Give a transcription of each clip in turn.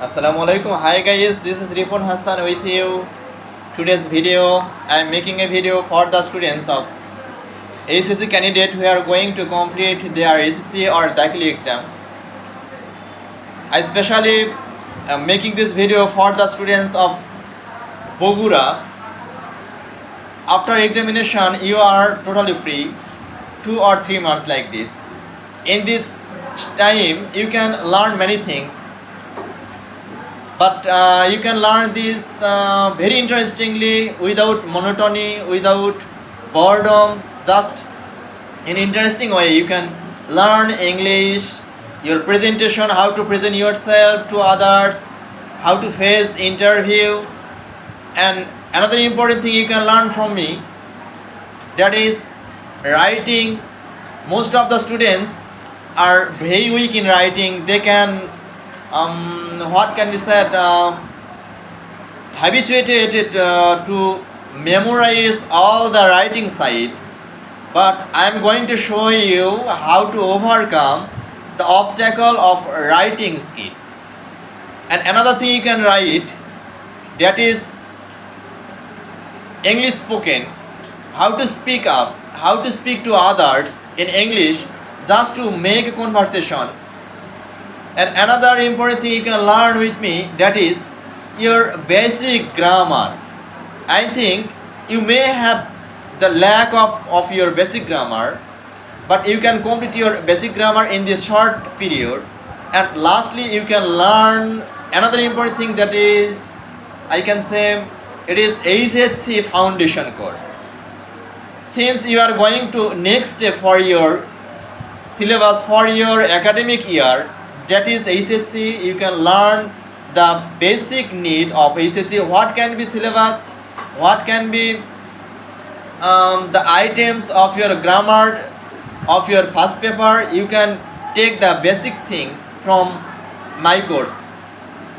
Assalamualaikum. Hi guys, this is Ripon Hassan with you. Today's video, I am making a video for the students of ACC candidate who are going to complete their ACC or Dakhili exam. I especially am making this video for the students of Bogura. After examination, you are totally free, 2 or 3 months like this. In this time, you can learn many things. But you can learn this very interestingly, without monotony, without boredom, just in interesting way. You can learn English, your presentation, how to present yourself to others, how to face interview, and another important thing you can learn from me, that is writing. Most of the students are very weak in writing. They can what can be said, habituated to memorize all the writing side, but I am going to show you how to overcome the obstacle of writing skill. And another thing you can write, that is English spoken, how to speak up, how to speak to others in English, just to make a conversation. And another important thing you can learn with me, that is your basic grammar. I think you may have the lack of your basic grammar, but you can complete your basic grammar in this short period. And lastly, you can learn another important thing, that is, I can say, it is HSC foundation course. Since you are going to next step for your syllabus for your academic year, that is HSC, you can learn the basic need of HSC. What can be syllabus, what can be the items of your grammar of your first paper. You can take the basic thing from my course.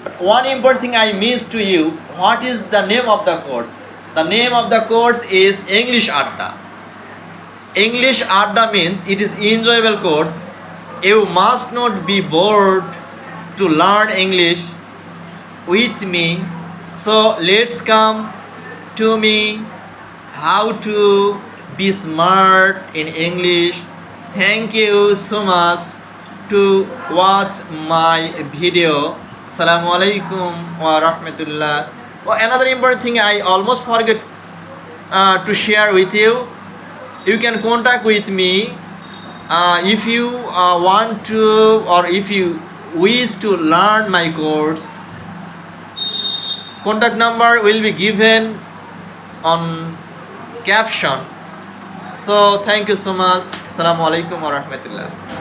But one important thing I missed to you, what is the name of the course? The name of the course is English Adda. English Adda means it is enjoyable course. You must not be bored to learn English with me. So let's come to me how to be smart in English. Thank you so much to watch my video. Assalamu alaikum wa rahmatullah. Oh, another important thing I almost forget to share with you. You can contact with me if you want to, or if you wish to learn my course. Contact number will be given on caption. So thank you so much. Assalamu alaikum wa rahmatullah.